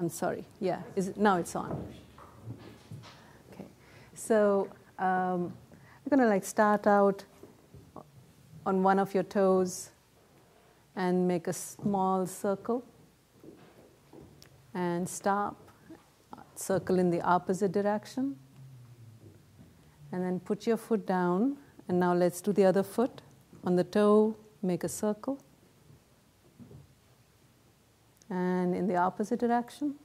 I'm sorry. Yeah, now it's on. Okay, so we're going to like start out on one of your toes and make a small circle and stop, circle in the opposite direction, and then put your foot down. And now let's do the other foot. On the toe, make a circle. And in the opposite direction.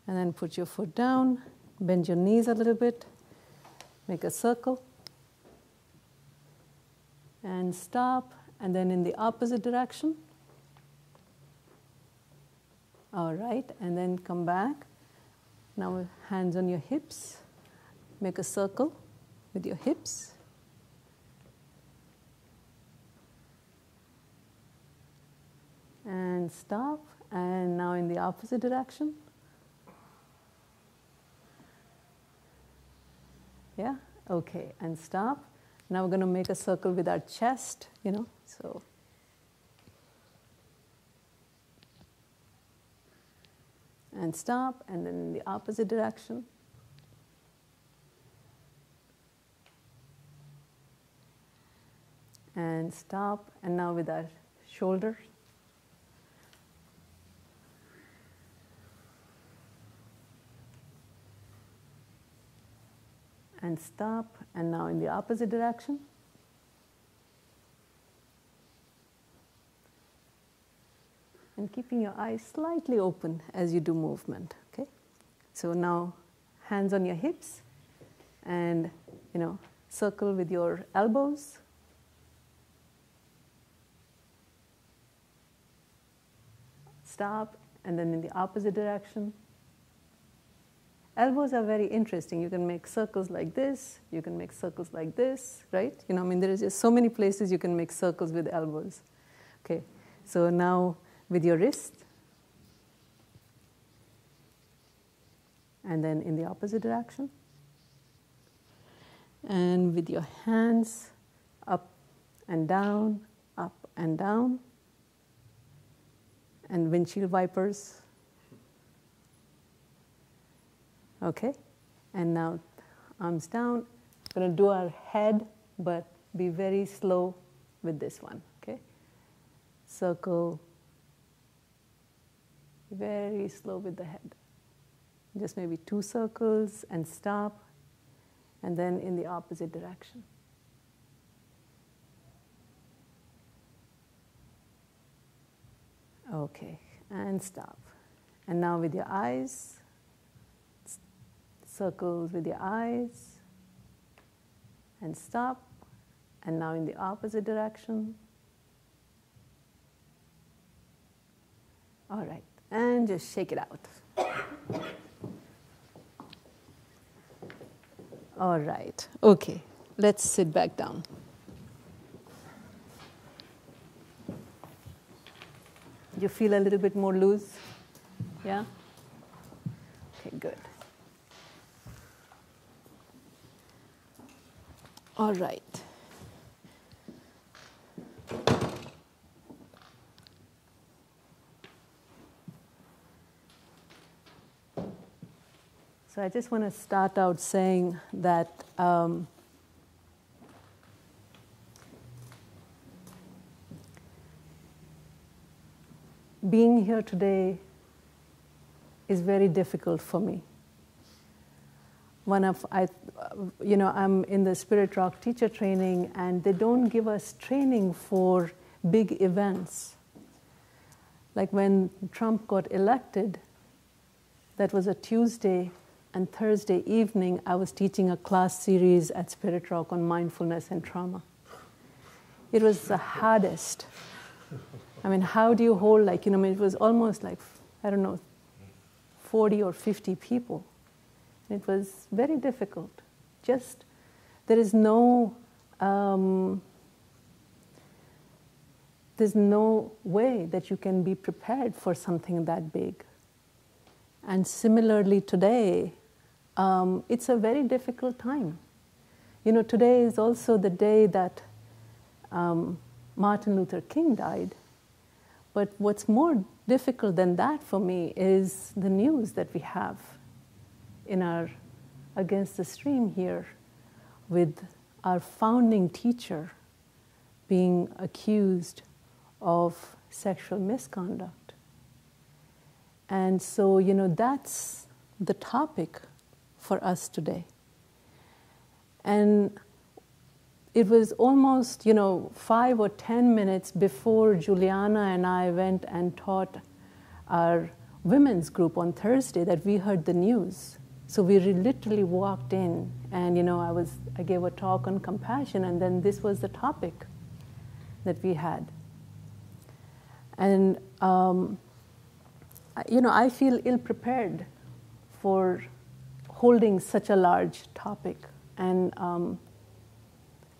And then put your foot down, bend your knees a little bit, make a circle. And stop, and then in the opposite direction. All right, and then come back. Now with hands on your hips, make a circle with your hips. And stop, and now in the opposite direction. Yeah, okay, and stop. Now we're going to make a circle with our chest, so. And stop, and then in the opposite direction. And stop, and now with our shoulders. And stop, and now in the opposite direction. And keeping your eyes slightly open as you do movement, okay? So now, hands on your hips, and, circle with your elbows. Stop, and then in the opposite direction. Elbows are very interesting. You can make circles like this. You can make circles like this, right? There is just so many places you can make circles with elbows. Okay, so now with your wrist. And then in the opposite direction. And with your hands up and down, up and down. And windshield wipers. Okay, and now arms down. We're going to do our head, but be very slow with this one, okay? Circle, very slow with the head. Just maybe 2 circles and stop, and then in the opposite direction. Okay, and stop. And now with your eyes, circles with your eyes, and stop, and now in the opposite direction. All right, and just shake it out. All right, okay, let's sit back down. You feel a little bit more loose? Yeah? Okay, good. All right. So I just want to start out saying that being here today is very difficult for me. I'm in the Spirit Rock teacher training, and they don't give us training for big events. Like when Trump got elected, that was a Tuesday, and Thursday evening I was teaching a class series at Spirit Rock on mindfulness and trauma. It was the hardest. How do you hold it was almost 40 or 50 people. It was very difficult. Just, there's no way that you can be prepared for something that big. And similarly today, it's a very difficult time. Today is also the day that Martin Luther King died. But what's more difficult than that for me is the news that we have in our Against the Stream here, with our founding teacher being accused of sexual misconduct. And so, that's the topic for us today. And it was almost, 5 or 10 minutes before Juliana and I went and taught our women's group on Thursday that we heard the news. So we literally walked in, and I gave a talk on compassion, and then this was the topic that we had. And I feel ill-prepared for holding such a large topic, and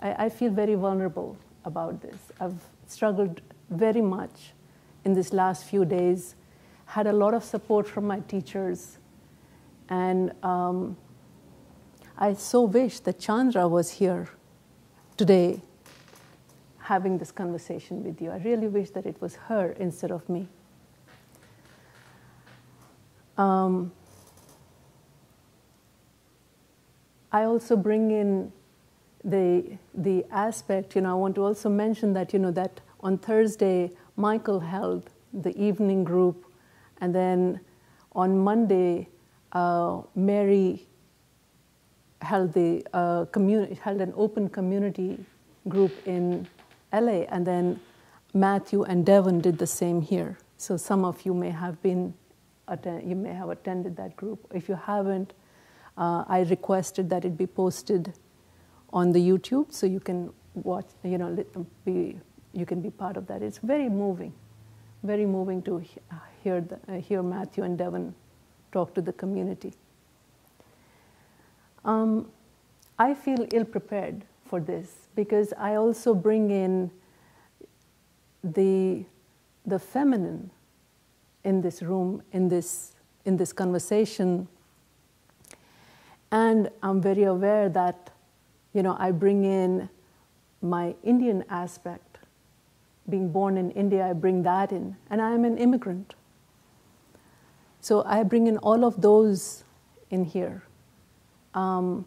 I feel very vulnerable about this. I've struggled very much in these last few days, had a lot of support from my teachers, and I so wish that Chandra was here today having this conversation with you. I really wish that it was her instead of me. I also bring in the aspect, I want to also mention that, that on Thursday, Michael held the evening group, and then on Monday, Mary held held an open community group in LA, and then Matthew and Devon did the same here. So some of you may have attended that group. If you haven't, I requested that it be posted on the YouTube, so you can watch. You can be part of that. It's very moving to hear Matthew and Devon talk to the community. I feel ill-prepared for this because I also bring in the feminine in this room, in this conversation, and I'm very aware that I bring in my Indian aspect. Being born in India, I bring that in, and I am an immigrant. So I bring in all of those in here. And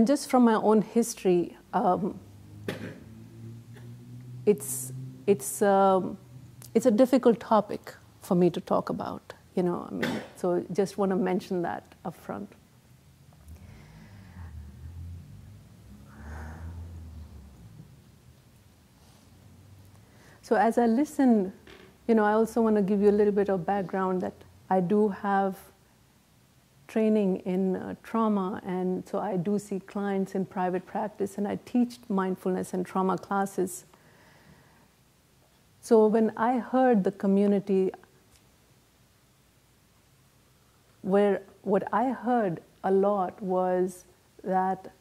just from my own history, it's a difficult topic for me to talk about, so just want to mention that up front. So as I listen, I also want to give you a little bit of background that I do have training in trauma, and so I do see clients in private practice, and I teach mindfulness and trauma classes. So when I heard the community, what I heard a lot was that,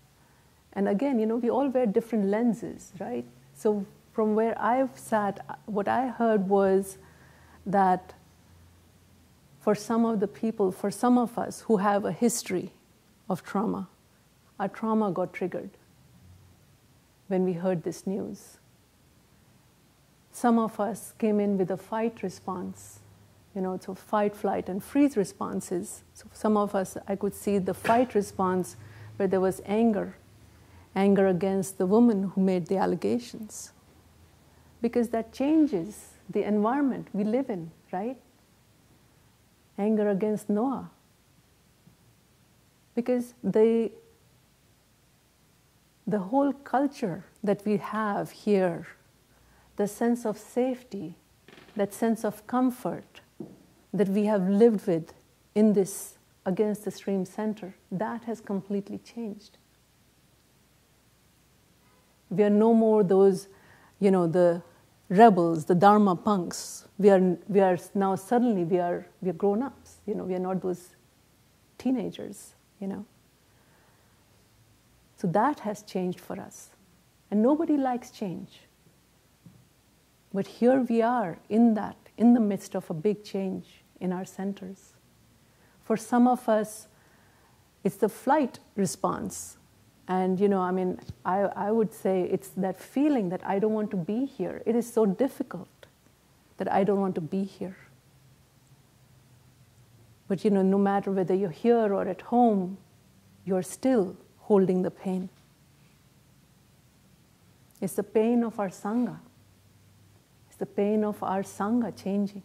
and again, we all wear different lenses, right? So from where I've sat, what I heard was that for some of the people, for some of us who have a history of trauma, our trauma got triggered when we heard this news. Some of us came in with a fight response, so fight, flight, and freeze responses. So some of us, I could see the fight response where there was anger against the woman who made the allegations. Because that changes the environment we live in, right? Anger against Noah. Because the whole culture that we have here, the sense of safety, that sense of comfort that we have lived with in this Against the Stream Center, that has completely changed. We are no more those, the rebels, the Dharma punks. We are now suddenly we are grown-ups. We are not those teenagers. So that has changed for us, and nobody likes change. But here we are in the midst of a big change in our centers. For some of us, it's the flight response. And, I mean, I would say it's that feeling that I don't want to be here. It is so difficult that I don't want to be here. But, no matter whether you're here or at home, you're still holding the pain. It's the pain of our Sangha. It's the pain of our Sangha changing.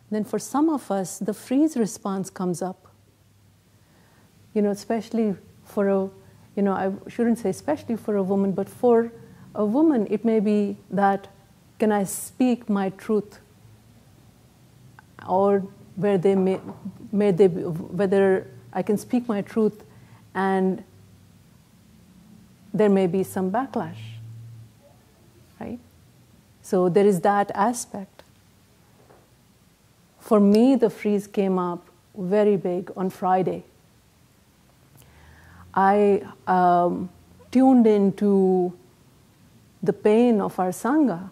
Then for some of us, the freeze response comes up. Especially for a, I shouldn't say especially for a woman, but for a woman, it may be that, can I speak my truth? Or where they whether I can speak my truth and there may be some backlash, right? So there is that aspect. For me, the freeze came up very big on Friday. I tuned into the pain of our Sangha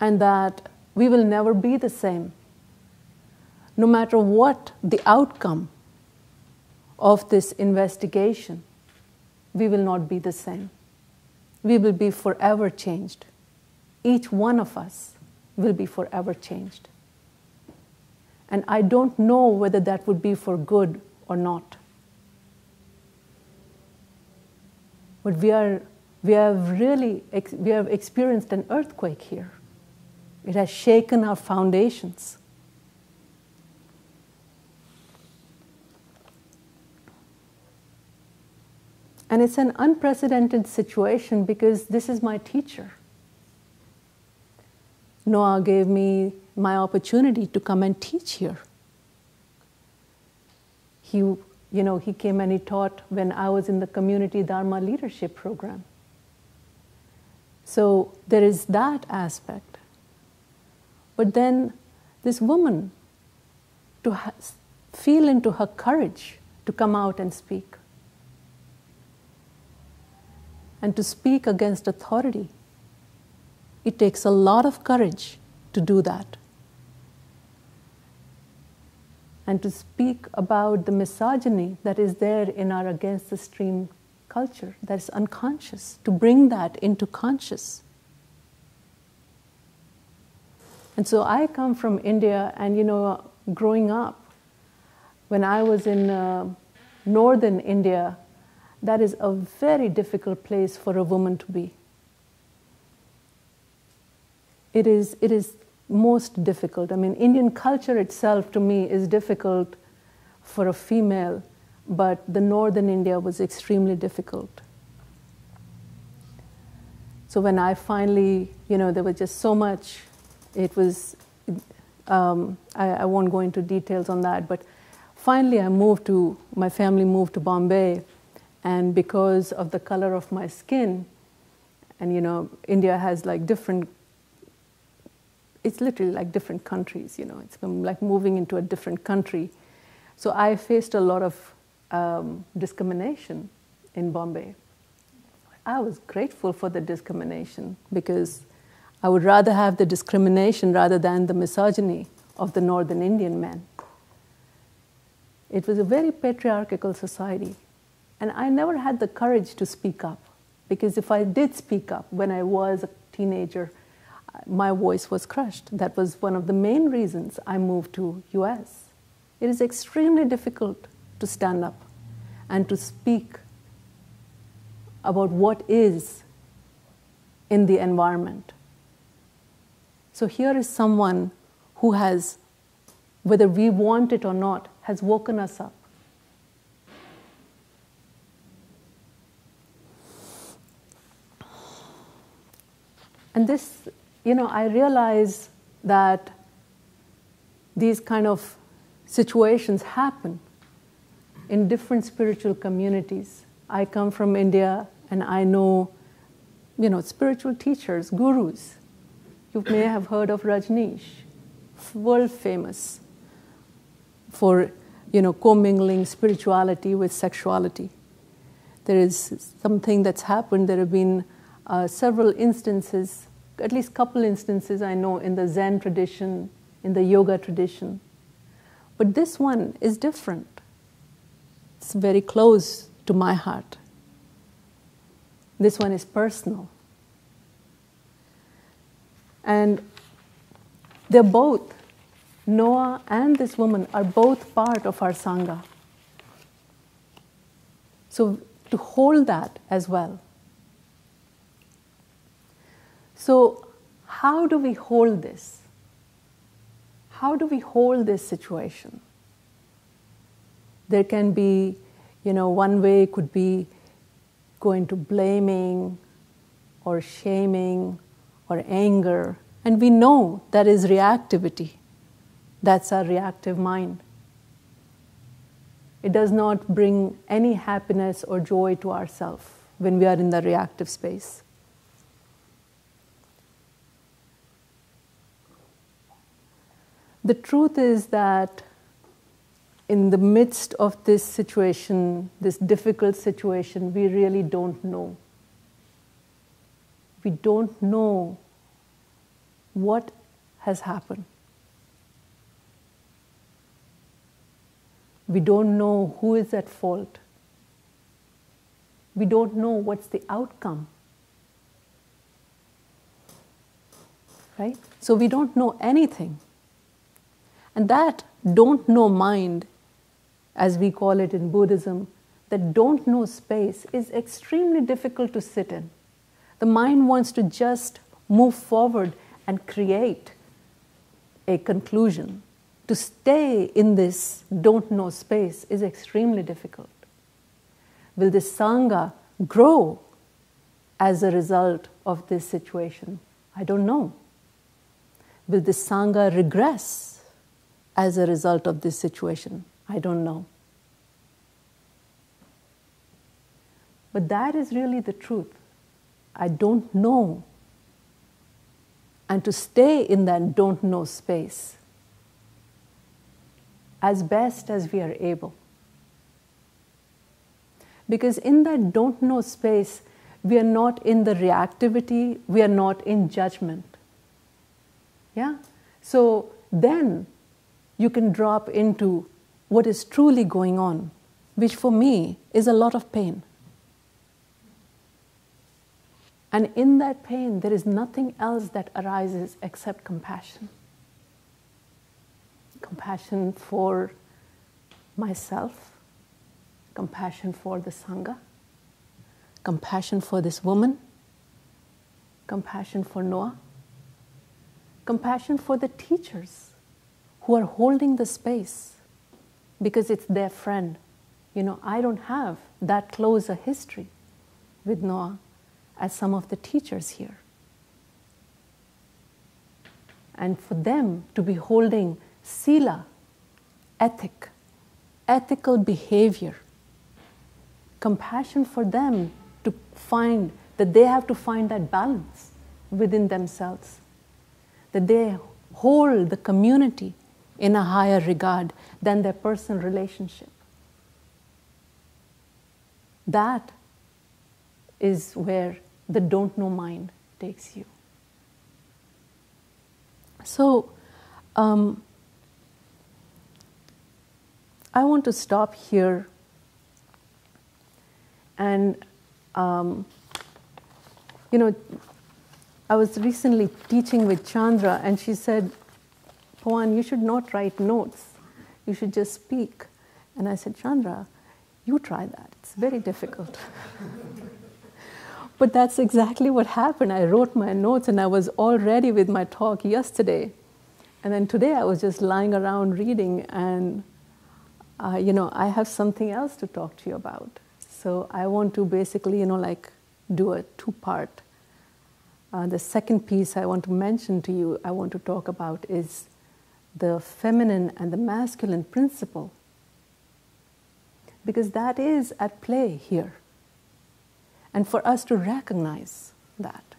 and that we will never be the same. No matter what the outcome of this investigation, we will not be the same. We will be forever changed. Each one of us will be forever changed. And I don't know whether that would be for good or not. But we have experienced an earthquake here. It has shaken our foundations. And it's an unprecedented situation because this is my teacher. Noah gave me my opportunity to come and teach here. He came and he taught when I was in the community Dharma leadership program. So there is that aspect. But then this woman, to feel into her courage to come out and speak. And to speak against authority. It takes a lot of courage to do that. And to speak about the misogyny that is there in our against the stream culture, that is unconscious, to bring that into conscious. And so I come from India, and growing up, when I was in northern India, that is a very difficult place for a woman to be. It is most difficult. I mean, Indian culture itself to me is difficult for a female, but the northern India was extremely difficult. So when I finally, there was just so much, it was, I won't go into details on that, but finally my family moved to Bombay, and because of the color of my skin, and India has like different, it's literally like different countries, it's like moving into a different country. So I faced a lot of discrimination in Bombay. I was grateful for the discrimination because I would rather have the discrimination rather than the misogyny of the northern Indian men. It was a very patriarchal society. And I never had the courage to speak up, because if I did speak up when I was a teenager, my voice was crushed. That was one of the main reasons I moved to US. It is extremely difficult to stand up and to speak about what is in the environment. So here is someone who has, whether we want it or not, has woken us up. And this, I realize that these kind of situations happen in different spiritual communities. I come from India, and I know, spiritual teachers, gurus. You may have heard of Rajneesh, world famous for, commingling spirituality with sexuality. There is something that's happened. There have been several instances, at least couple instances I know in the Zen tradition, in the yoga tradition. But this one is different. It's very close to my heart. This one is personal. And they're both, Noah and this woman are both part of our Sangha. So to hold that as well. So how do we hold this? How do we hold this situation? There can be, one way could be going to blaming or shaming or anger. And we know that is reactivity. That's our reactive mind. It does not bring any happiness or joy to ourselves when we are in the reactive space. The truth is that in the midst of this situation, this difficult situation, we really don't know. We don't know what has happened. We don't know who is at fault. We don't know what's the outcome. Right? So we don't know anything. And that don't know mind, as we call it in Buddhism, that don't know space is extremely difficult to sit in. The mind wants to just move forward and create a conclusion. To stay in this don't know space is extremely difficult. Will this Sangha grow as a result of this situation? I don't know. Will this Sangha regress as a result of this situation? I don't know. But that is really the truth. I don't know. And to stay in that don't know space as best as we are able. Because in that don't know space, we are not in the reactivity, we are not in judgment. Yeah? So then you can drop into what is truly going on, which for me is a lot of pain. And in that pain, there is nothing else that arises except compassion. Compassion for myself, compassion for the Sangha, compassion for this woman, compassion for Noah, compassion for the teachers who are holding the space because it's their friend. I don't have that close a history with Noah as some of the teachers here. And for them to be holding sila, ethical behavior, compassion for them to find that they have to find that balance within themselves, that they hold the community in a higher regard than their personal relationship. That is where the don't know mind takes you. So, I want to stop here and, I was recently teaching with Chandra and she said, Pawan, you should not write notes. You should just speak. And I said, Chandra, you try that. It's very difficult. But that's exactly what happened. I wrote my notes and I was all ready with my talk yesterday. And then today I was just lying around reading and, I have something else to talk to you about. So I want to basically, do a two-part. The second piece I want to mention to you, I want to talk about is the feminine and the masculine principle. Because that is at play here. And for us to recognize that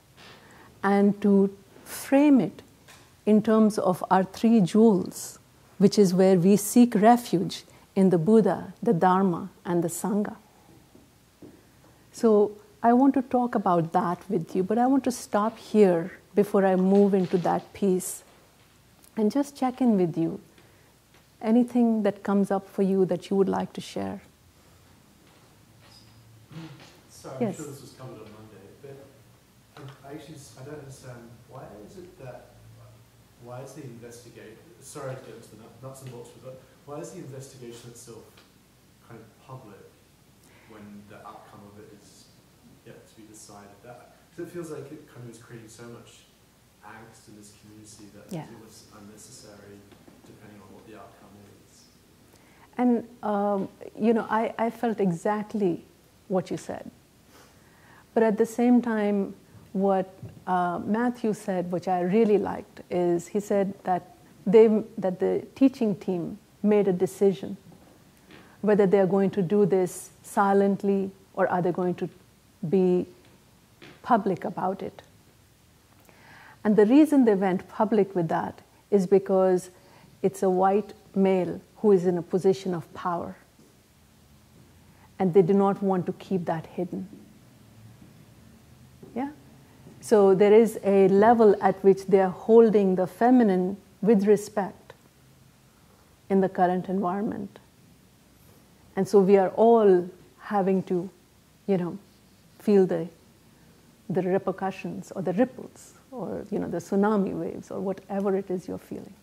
and to frame it in terms of our three jewels, which is where we seek refuge in the Buddha, the Dharma, and the Sangha. So I want to talk about that with you, but I want to stop here before I move into that piece and just check in with you. Anything that comes up for you that you would like to share? I'm Yes. sure this was covered on Monday, but I don't understand, why is the investigation, sorry to get into the nuts and bolts, but why is the investigation itself kind of public when the outcome of it is yet to be decided? Because it feels like it kind of is creating so much angst in this community that it was unnecessary depending on what the outcome is. And, I felt exactly what you said. But at the same time, what Matthew said, which I really liked, is he said that the teaching team made a decision whether they are going to do this silently or are they going to be public about it. And the reason they went public with that is because it's a white male who is in a position of power. And they do not want to keep that hidden. Yeah? So there is a level at which they are holding the feminine with respect in the current environment. And so we are all having to, feel the repercussions or the ripples or, the tsunami waves or whatever it is you're feeling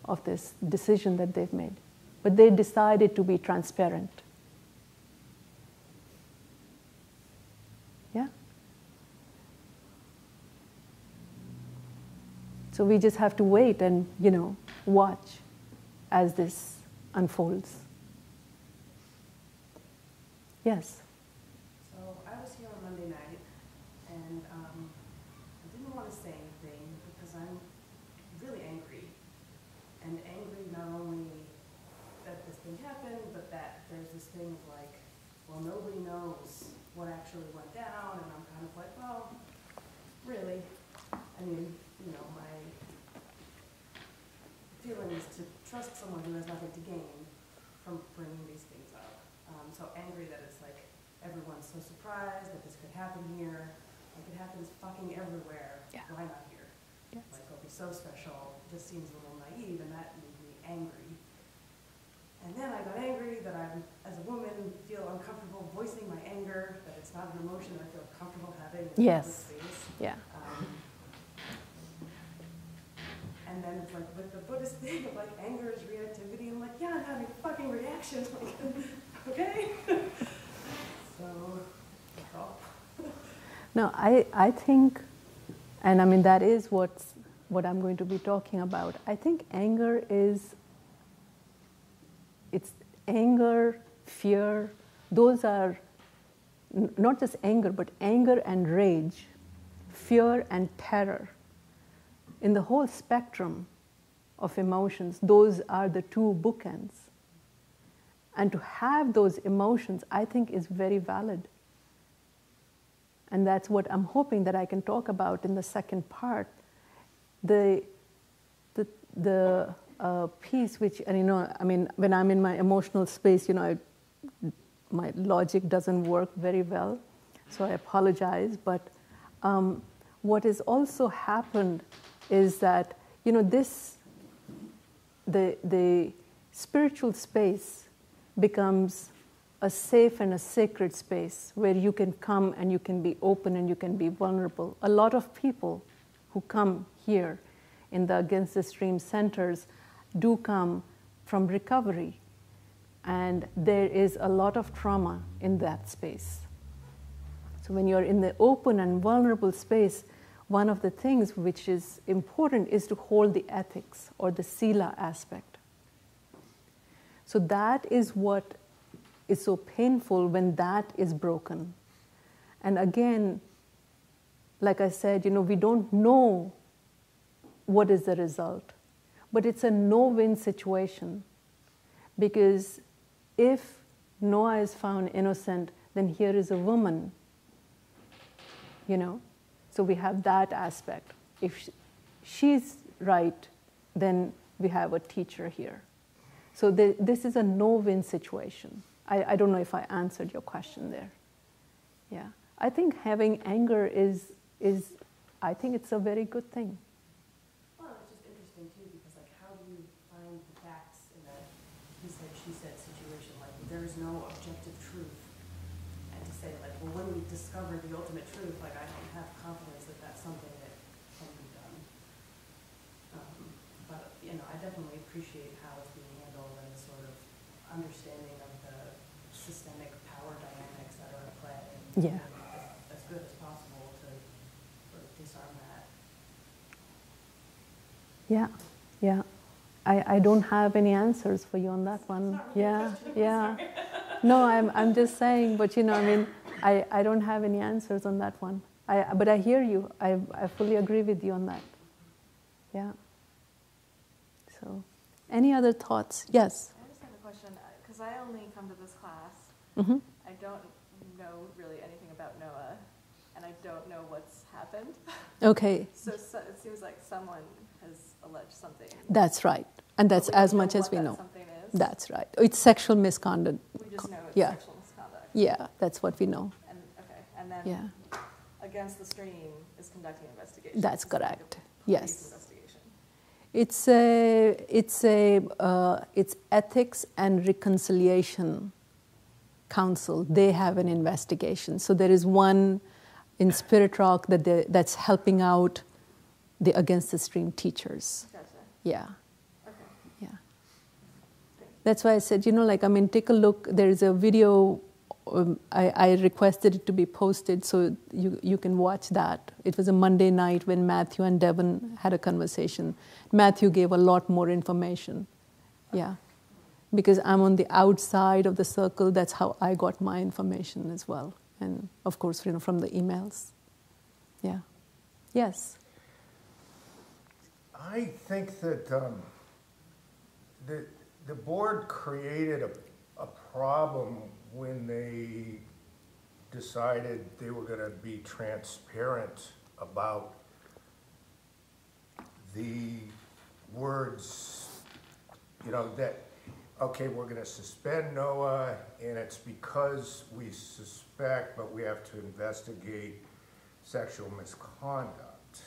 of this decision that they've made. But they decided to be transparent. Yeah? So we just have to wait and, watch as this unfolds. Yes? So I was here on Monday night, and I didn't want to say anything because I'm really angry. And angry not only that this thing happened, but that there's this thing of like, well, nobody knows what actually went down, and I'm kind of like, well, really? I mean, my feeling is to trust someone who has nothing to gain from bringing these things up. So angry that it's like everyone's so surprised that this could happen here. Like it happens fucking everywhere. Yeah. Why not here? Yes. Like it'll be so special. It just seems a little naive, and that made me angry. And then I got angry that I, as a woman, feel uncomfortable voicing my anger, that it's not an emotion that I feel comfortable having in a public space. Yeah. And then it's like with the Buddhist thing of like anger is reactivity, I'm like, yeah, I'm having a fucking reaction. Like, okay. So that's all. No, I think, and I mean that is what I'm going to be talking about. I think anger is, it's anger, fear, those are not just anger, but anger and rage, fear and terror. In the whole spectrum of emotions, those are the two bookends. And to have those emotions, I think, is very valid. And that's what I'm hoping that I can talk about in the second part. The piece which, and I mean, when I'm in my emotional space, my logic doesn't work very well, so I apologize. But what has also happened is that, the spiritual space becomes a safe and a sacred space where you can come and you can be open and you can be vulnerable. A lot of people who come here in the Against the Stream centers do come from recovery, and there is a lot of trauma in that space. So when you're in the open and vulnerable space, one of the things which is important is to hold the ethics or the sila aspect. So that is what is so painful when that is broken. And again, like I said, we don't know what is the result, but it's a no-win situation, because if Noah is found innocent, then here is a woman, So we have that aspect. If she's right, then we have a teacher here. So this is a no-win situation. I don't know if I answered your question there. Yeah. I think having anger is I think it's a very good thing. Well, it's just interesting too, because like, how do you find the facts in a he said, she said situation? Like, there is no objective truth. And to say like, well, when we discover the ultimate truth, like I don't have confidence that that's something that can be done. But, you know, I definitely appreciate how it's being handled and sort of understanding of the systemic power dynamics that are at play. And Yeah. as good as possible to sort of disarm that. Yeah, yeah. I don't have any answers for you on that one. It's not really a Yeah, question, yeah. sorry. No, I'm just saying, but you know, I mean, I don't have any answers on that one. But I hear you. I fully agree with you on that. Yeah. So, any other thoughts? Yes. I just have a question, because I only come to this class. Mm-hmm. I don't know really anything about Noah, and I don't know what's happened. Okay. So it seems like someone has alleged something. That's right. And that's But we as don't much know as what we that know. something is. That's right. It's sexual misconduct. We just know it's Yeah. sexual misconduct. Yeah, that's what we know. And okay, and then Yeah. Against the Stream is conducting an investigation. That's It's like a correct. police Yes. investigation. It's Ethics and Reconciliation Council. They have an investigation. So there is one in Spirit Rock that's helping out the Against the Stream teachers. Gotcha. Yeah, Okay. yeah. Thanks. That's why I said, you know, like, I mean, take a look. There is a video. I requested it to be posted so you can watch that. It was a Monday night when Matthew and Devin had a conversation. Matthew gave a lot more information. Yeah. Because I'm on the outside of the circle, that's how I got my information as well. And of course, you know, from the emails. Yeah. Yes. I think that the board created a problem when they decided they were going to be transparent about the words, you know, that, okay, we're going to suspend Noah, and it's because we suspect, but we have to investigate sexual misconduct.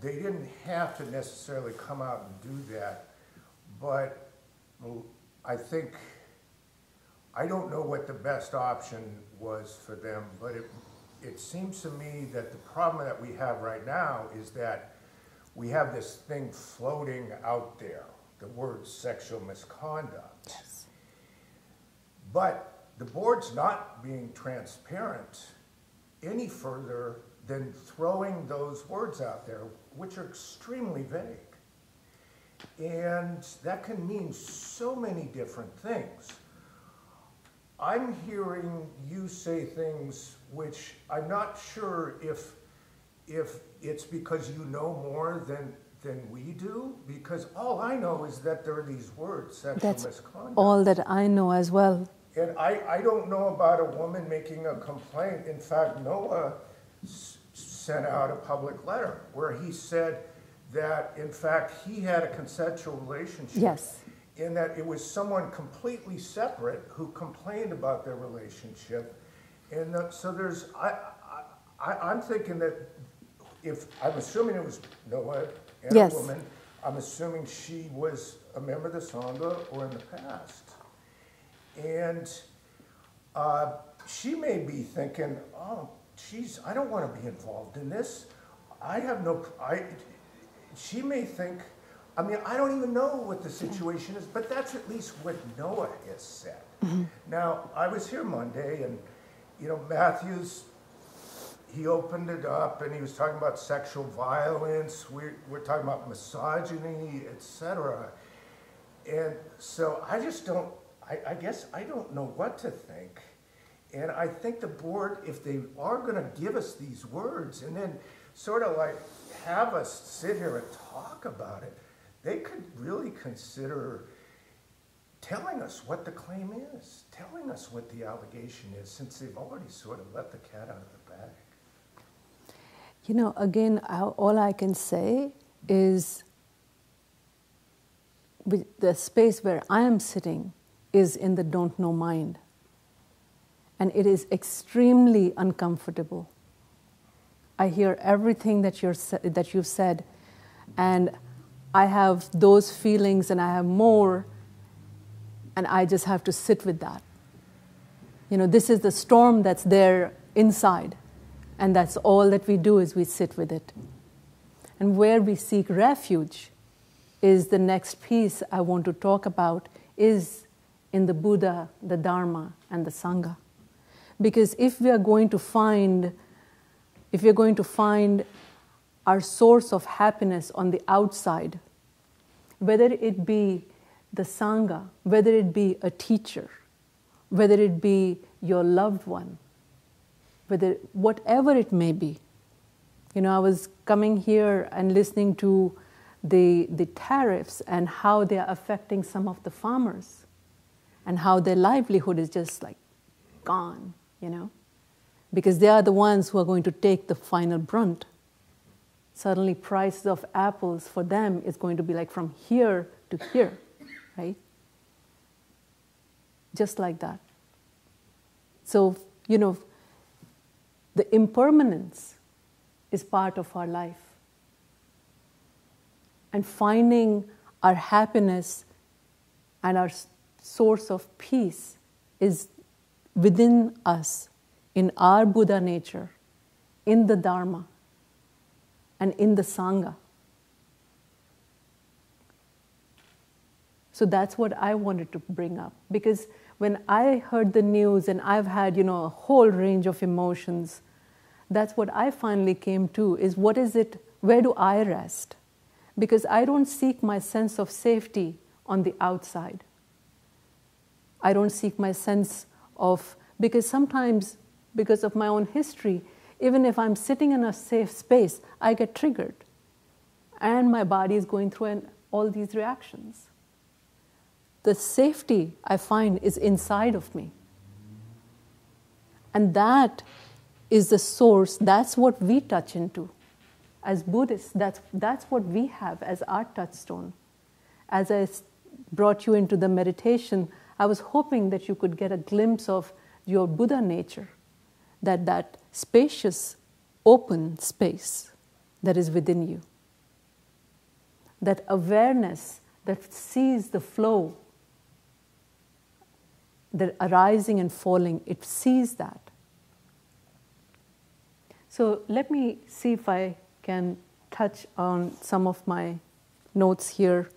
They didn't have to necessarily come out and do that, but I think, I don't know what the best option was for them, but it seems to me that the problem that we have right now is that we have this thing floating out there, the word sexual misconduct. Yes. But the board's not being transparent any further than throwing those words out there, which are extremely vague. And that can mean so many different things. I'm hearing you say things which I'm not sure if it's because you know more than we do, because all I know is that there are these words, sexual misconduct. All that I know as well. And I don't know about a woman making a complaint. In fact, Noah sent out a public letter where he said that, in fact, he had a consensual relationship. Yes. In that it was someone completely separate who complained about their relationship. And so there's, I'm thinking that I'm assuming it was Noah and Yes. a woman, I'm assuming she was a member of the Sangha or in the past. And she may be thinking, oh, geez, I don't want to be involved in this. She may think, I mean, I don't even know what the situation is, but that's at least what Noah has said. Mm-hmm. Now, I was here Monday, and, you know, Matthews, he opened it up, and he was talking about sexual violence. We're talking about misogyny, etc. And so I just don't, I guess I don't know what to think. And I think the board, if they are going to give us these words and then sort of like have us sit here and talk about it, they could really consider telling us what the claim is, telling us what the allegation is, since they've already sort of let the cat out of the bag. You know, again, all I can say is with the space where I am sitting is in the don't know mind. And it is extremely uncomfortable. I hear everything that you've said, and I have those feelings and I have more, and I just have to sit with that. This is the storm that's there inside, and that's all that we do is we sit with it. And where we seek refuge is the next piece I want to talk about, is in the Buddha, the Dharma, and the Sangha. Because if we are going to find our source of happiness on the outside, whether it be the Sangha, whether it be a teacher, whether it be your loved one, whatever it may be. I was coming here and listening to the tariffs and how they are affecting some of the farmers and how their livelihood is just like gone, because they are the ones who are going to take the final brunt. Suddenly prices of apples for them is going to be like from here to here, right? Just like that. So, the impermanence is part of our life. And finding our happiness and our source of peace is within us, in our Buddha nature, in the Dharma, and in the Sangha. So that's what I wanted to bring up. Because when I heard the news, and I've had, a whole range of emotions, that's what I finally came to, is where do I rest? Because I don't seek my sense of safety on the outside. I don't seek my sense of, because sometimes, because of my own history, even if I'm sitting in a safe space, I get triggered. And my body is going through all these reactions. The safety, I find, is inside of me. And that is the source, that's what we touch into. As Buddhists, that's what we have as our touchstone. As I brought you into the meditation, I was hoping that you could get a glimpse of your Buddha nature, that spacious, open space that is within you. That awareness that sees the flow, the arising and falling, it sees that. So let me see if I can touch on some of my notes here.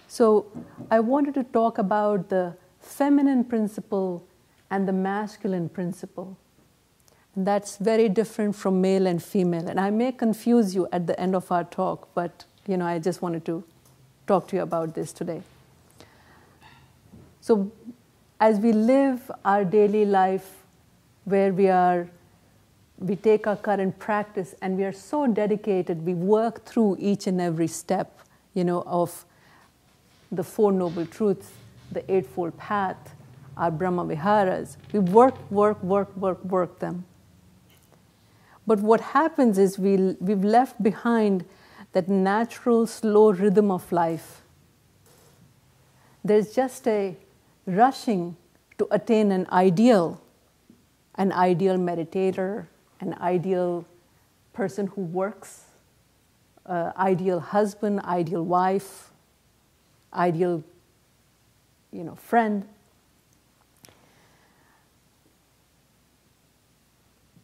So I wanted to talk about the feminine principle and the masculine principle. And that's very different from male and female. And I may confuse you at the end of our talk, but I just wanted to talk to you about this today. So as we live our daily life where we take our current practice and we are so dedicated, we work through each and every step, of the Four Noble Truths, the Eightfold Path, our Brahma Viharas. We work them. But what happens is we've left behind that natural, slow rhythm of life. There's just a rushing to attain an ideal meditator, an ideal person who works, ideal husband, ideal wife, ideal, friend.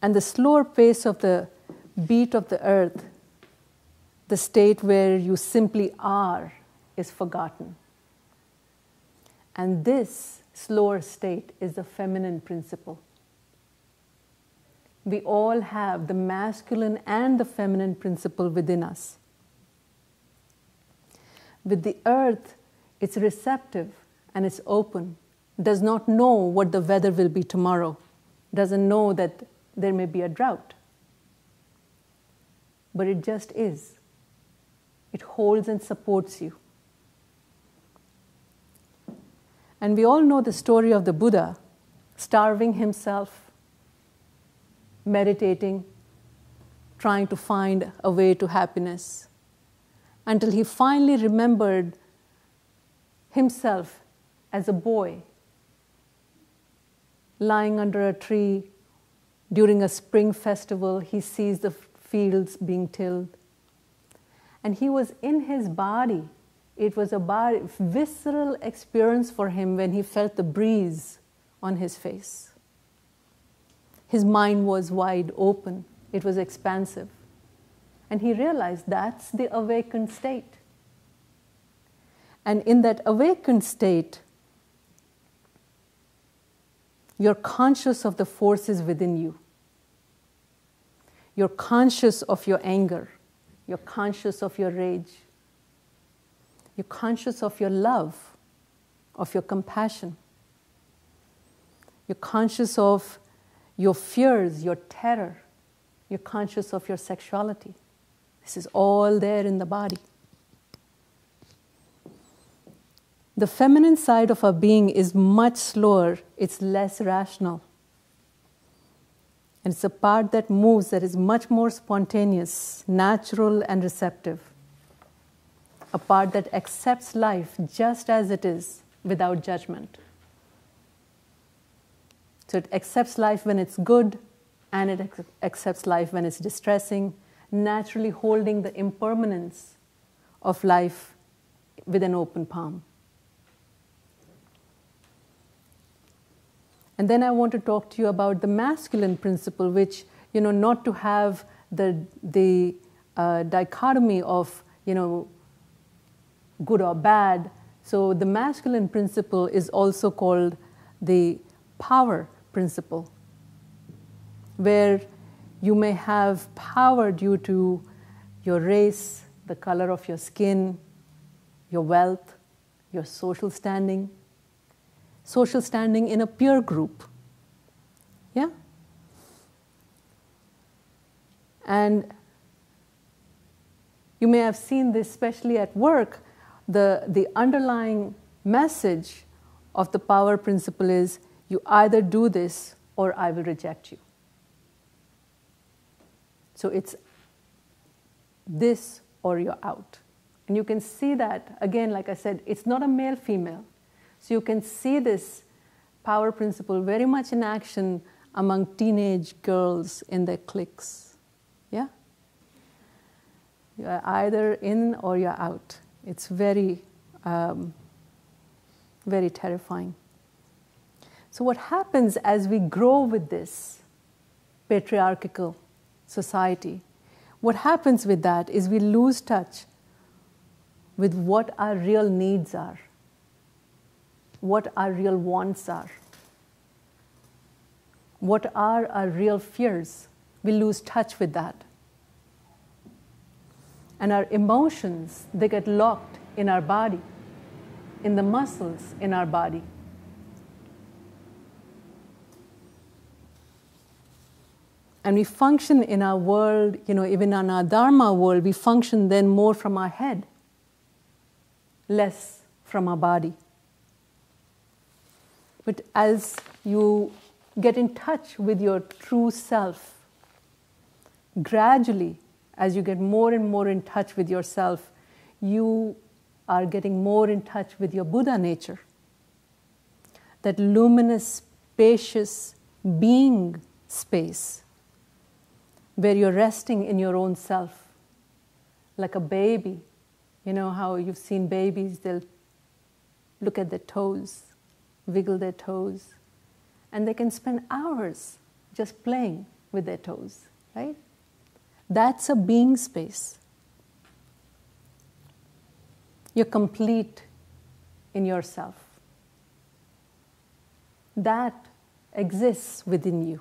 And the slower pace of the beat of the earth, the state where you simply are, is forgotten. And this slower state is the feminine principle. We all have the masculine and the feminine principle within us. With the earth, it's receptive and it's open, does not know what the weather will be tomorrow, doesn't know that there may be a drought. But it just is. It holds and supports you. And we all know the story of the Buddha, starving himself, meditating, trying to find a way to happiness, until he finally remembered himself as a boy, lying under a tree. During a spring festival, he sees the fields being tilled. And he was in his body. It was a visceral experience for him when he felt the breeze on his face. His mind was wide open. It was expansive. And he realized that's the awakened state. And in that awakened state, you're conscious of the forces within you. You're conscious of your anger. You're conscious of your rage. You're conscious of your love, of your compassion. You're conscious of your fears, your terror. You're conscious of your sexuality. This is all there in the body. The feminine side of our being is much slower, it's less rational. And it's a part that moves, that is much more spontaneous, natural, and receptive. A part that accepts life just as it is, without judgment. So it accepts life when it's good, and it accepts life when it's distressing, naturally holding the impermanence of life with an open palm. And then I want to talk to you about the masculine principle, which, not to have the dichotomy of, good or bad. So the masculine principle is also called the power principle, where you may have power due to your race, the color of your skin, your wealth, your social standing in a peer group. Yeah? And you may have seen this, especially at work, the underlying message of the power principle is, you either do this or I will reject you. So it's this or you're out. And you can see that, again, like I said, it's not a male-female. So you can see this power principle very much in action among teenage girls in their cliques. Yeah? You're either in or you're out. It's very, very terrifying. So what happens as we grow with this patriarchal society, what happens with that is we lose touch with what our real needs are, what our real wants are, what are our real fears. We lose touch with that. And our emotions, they get locked in our body, in the muscles in our body. And we function in our world, even in our Dharma world, we function then more from our head, less from our body. But as you get in touch with your true self, gradually, as you get more and more in touch with yourself, you are getting more in touch with your Buddha nature. That luminous, spacious being space, where you're resting in your own self, like a baby. You know how you've seen babies, they'll look at their toes, wiggle their toes, and they can spend hours just playing with their toes, right? That's a being space. You're complete in yourself. That exists within you.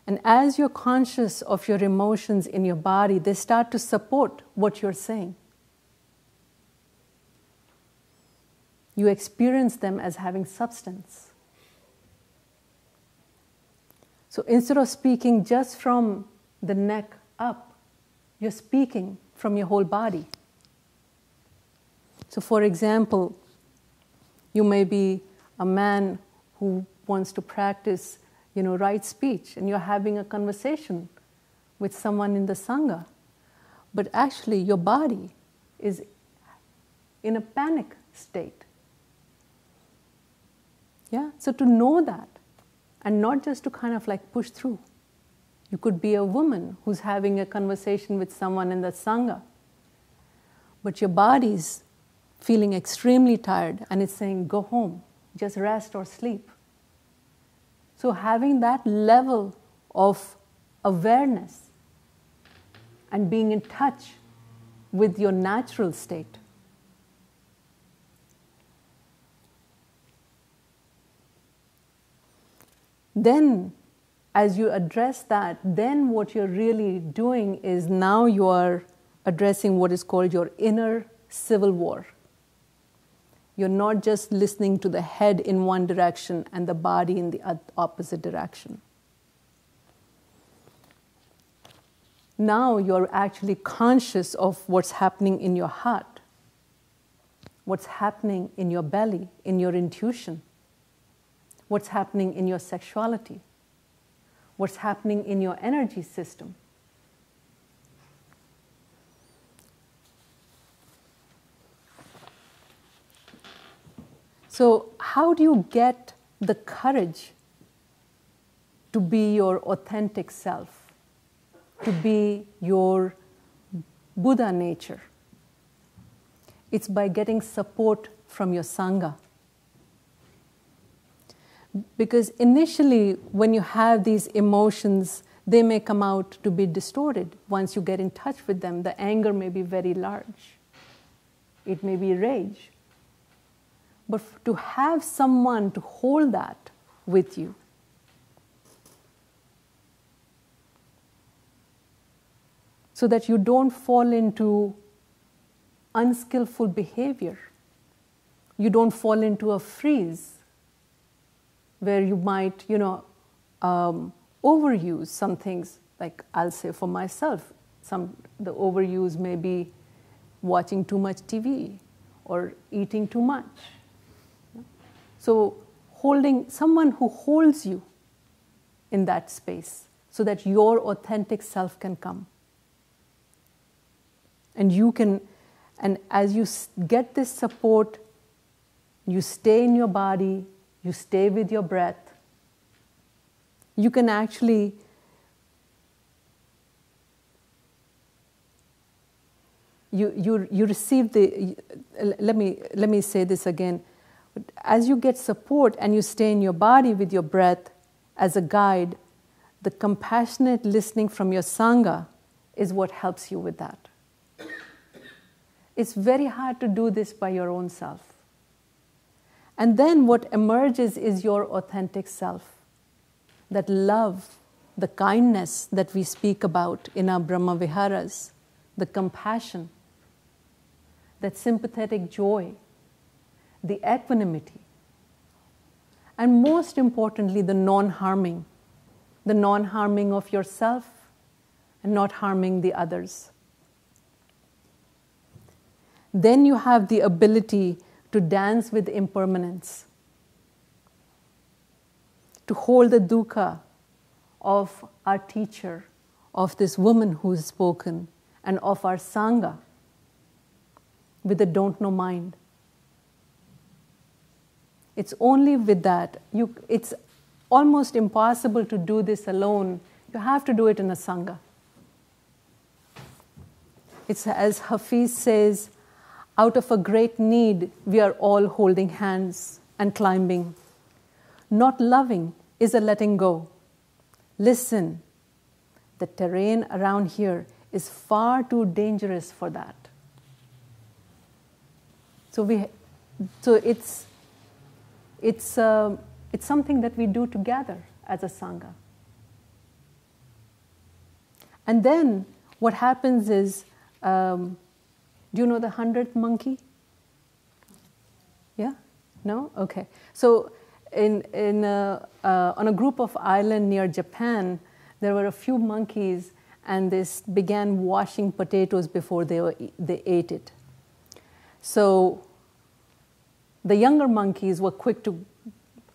And as you're conscious of your emotions in your body, they start to support what you're saying. You experience them as having substance. So instead of speaking just from the neck up, you're speaking from your whole body. So for example, you may be a man who wants to practice, right speech, and you're having a conversation with someone in the Sangha, but actually your body is in a panic state. Yeah? So to know that, and not just to kind of like push through. You could be a woman who's having a conversation with someone in the Sangha, but your body's feeling extremely tired and it's saying, go home, just rest or sleep. So having that level of awareness and being in touch with your natural state. Then, as you address that, then what you're really doing is now you are addressing what is called your inner civil war. You're not just listening to the head in one direction and the body in the opposite direction. Now you're actually conscious of what's happening in your heart, what's happening in your belly, in your intuition, what's happening in your sexuality, what's happening in your energy system. So how do you get the courage to be your authentic self, to be your Buddha nature? It's by getting support from your Sangha. Because initially, when you have these emotions, they may come out to be distorted. Once you get in touch with them, the anger may be very large. It may be rage. But to have someone to hold that with you, so that you don't fall into unskillful behavior, you don't fall into a freeze where you might, overuse some things. Like I'll say for myself, the overuse may be watching too much TV or eating too much. So holding someone who holds you in that space so that your authentic self can come. And you can, and as you get this support, you stay in your body, you stay with your breath, you can actually you receive the, let me say this again. As you get support and you stay in your body with your breath as a guide, the compassionate listening from your Sangha is what helps you with that. It's very hard to do this by your own self. And then what emerges is your authentic self. That love, the kindness that we speak about in our Brahma Viharas, the compassion, that sympathetic joy, the equanimity, and most importantly, the non-harming of yourself and not harming the others. Then you have the ability to dance with impermanence, to hold the dukkha of our teacher, of this woman who has spoken, and of our Sangha with a don't know mind. It's only with that. It's almost impossible to do this alone. You have to do it in a Sangha. It's as Hafiz says, out of a great need, we are all holding hands and climbing. Not loving is a letting go. Listen, the terrain around here is far too dangerous for that. So it's something that we do together as a Sangha. And then what happens is, do you know the 100th monkey? Yeah? No? Okay. So on a group of island near Japan, there were a few monkeys and they began washing potatoes before they ate it. So the younger monkeys were quick to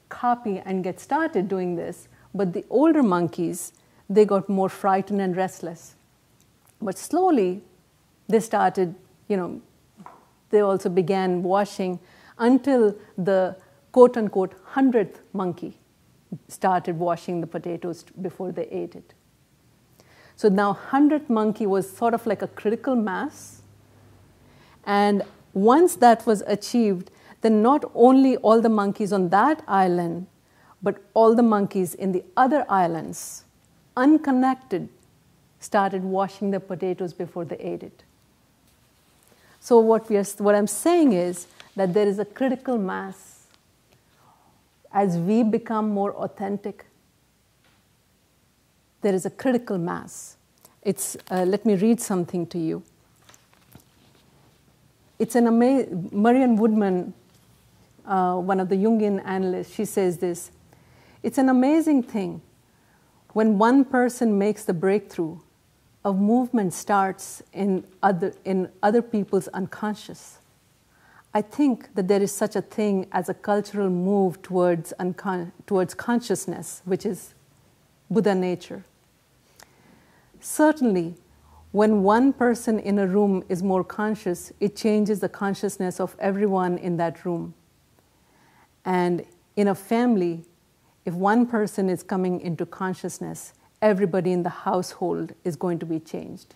copy and get started doing this, but the older monkeys, they got more frightened and restless. But slowly, they started, they also began washing until the quote-unquote 100th monkey started washing the potatoes before they ate it. So now 100th monkey was sort of like a critical mass. And once that was achieved, then not only all the monkeys on that island, but all the monkeys in the other islands, unconnected, started washing their potatoes before they ate it. So what I'm saying is that there is a critical mass. As we become more authentic, there is a critical mass. Let me read something to you. It's an amazing, Marian Woodman, one of the Jungian analysts, she says this: it's an amazing thing when one person makes the breakthrough, a movement starts in other people's unconscious. I think that there is such a thing as a cultural move towards consciousness, which is Buddha nature. Certainly, when one person in a room is more conscious, it changes the consciousness of everyone in that room. And in a family, if one person is coming into consciousness, everybody in the household is going to be changed.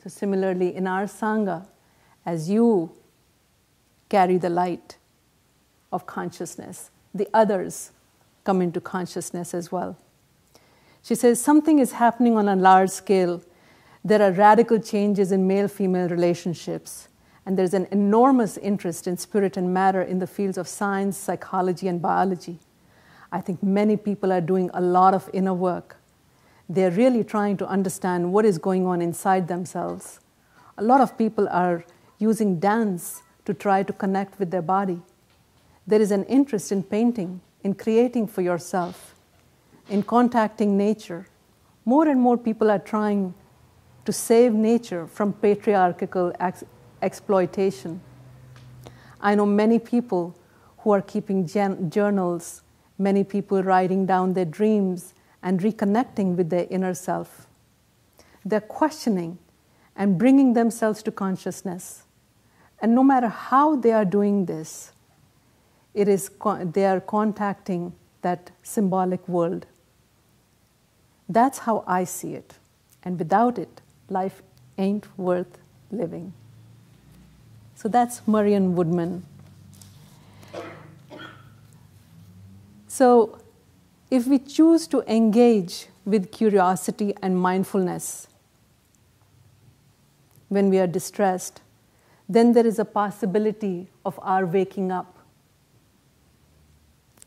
So similarly, in our Sangha, as you carry the light of consciousness, the others come into consciousness as well. She says, something is happening on a large scale. There are radical changes in male-female relationships, and there's an enormous interest in spirit and matter in the fields of science, psychology, and biology. I think many people are doing a lot of inner work. They're really trying to understand what is going on inside themselves. A lot of people are using dance to try to connect with their body. There is an interest in painting, in creating for yourself, in contacting nature. More and more people are trying to save nature from patriarchal exploitation. I know many people who are keeping journals, many people writing down their dreams and reconnecting with their inner self. They're questioning and bringing themselves to consciousness. And no matter how they are doing this, they are contacting that symbolic world. That's how I see it. And without it, life ain't worth living. So that's Marian Woodman. So if we choose to engage with curiosity and mindfulness when we are distressed, then there is a possibility of our waking up.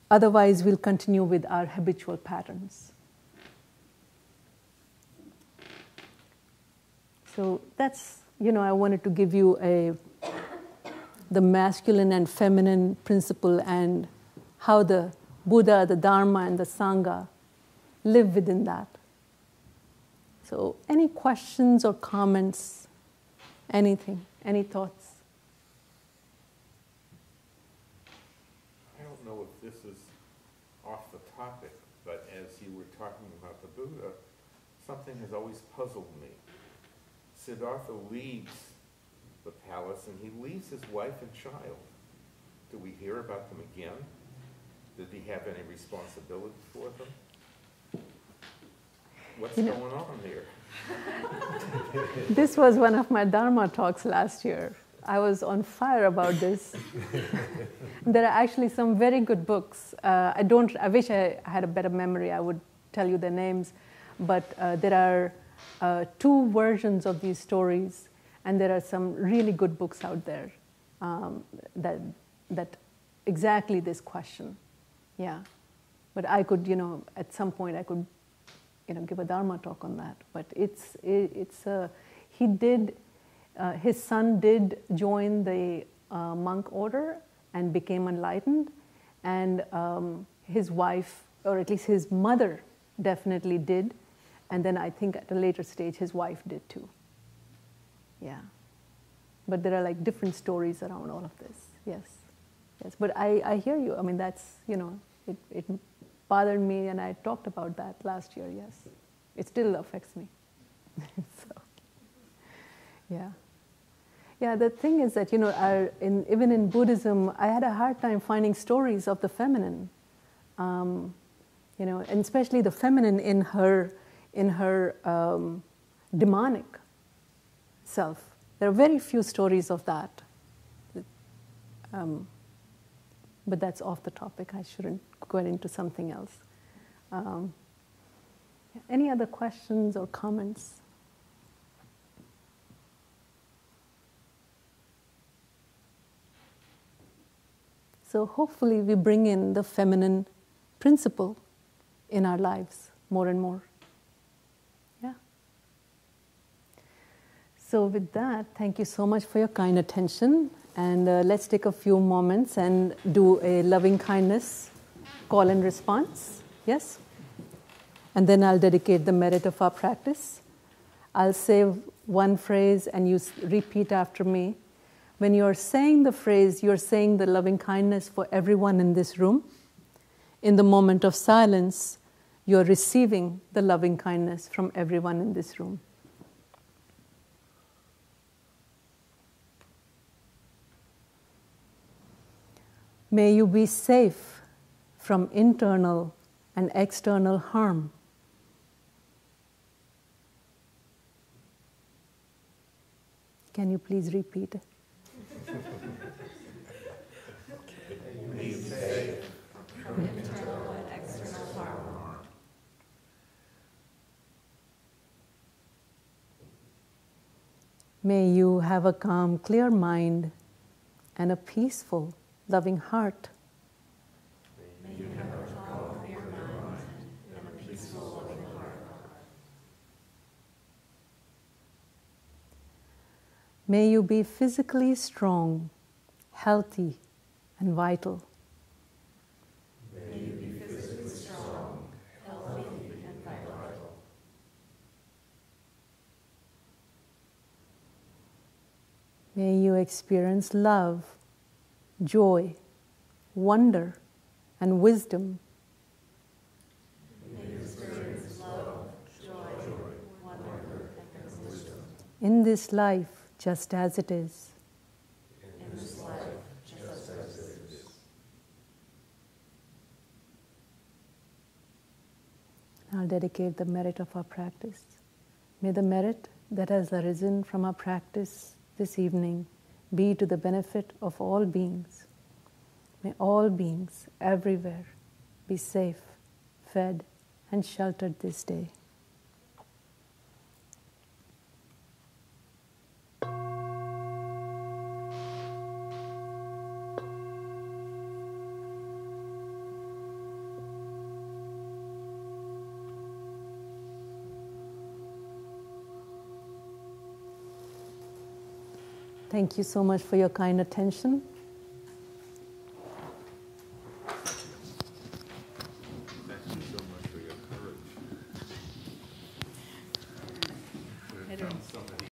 Otherwise, we'll continue with our habitual patterns. So that's, I wanted to give you the masculine and feminine principle and how the Buddha, the Dharma, and the Sangha live within that. So any questions or comments, anything, any thoughts? I don't know if this is off the topic, but as you were talking about the Buddha, something has always puzzled me. Siddhartha leaves the palace and he leaves his wife and child. Do we hear about them again? Did he have any responsibility for them? What's going on here? This was one of my Dharma talks last year. I was on fire about this. There are actually some very good books. I wish I had a better memory. I would tell you their names. But there are 2 versions of these stories, and there are some really good books out there that exactly this question. Yeah, but I could, at some point I could, give a Dharma talk on that. But his son did join the monk order and became enlightened, and his wife, or at least his mother, definitely did, and then I think at a later stage his wife did too. Yeah, but there are like different stories around all of this. Yes. Yes, but I hear you. I mean, that's, it bothered me, and I talked about that last year, yes. It still affects me. So, yeah. Yeah, the thing is that, even in Buddhism, I had a hard time finding stories of the feminine, and especially the feminine in her in her demonic self. There are very few stories of that. But that's off the topic. I shouldn't go into something else. Any other questions or comments? So hopefully we bring in the feminine principle in our lives more and more. Yeah. So with that, thank you so much for your kind attention. And let's take a few moments and do a loving kindness call and response. Yes? And then I'll dedicate the merit of our practice. I'll say one phrase and you repeat after me. When you're saying the phrase, you're saying the loving kindness for everyone in this room. In the moment of silence, you're receiving the loving kindness from everyone in this room. May you be safe from internal and external harm. Can you please repeat it? Be safe from internal and external harm. May you have a calm, clear mind and a peaceful, loving heart. May you have a calm, clear mind and a peaceful, loving heart. May you be physically strong, healthy, and vital. May you be physically strong, healthy, and vital. May you experience love, joy, wonder, and wisdom. May you experience love, joy, wonder, and wisdom. In this life, just as it is. In this life, just as it is. I'll dedicate the merit of our practice. May the merit that has arisen from our practice this evening be to the benefit of all beings. May all beings everywhere be safe, fed, and sheltered this day. Thank you so much for your kind attention.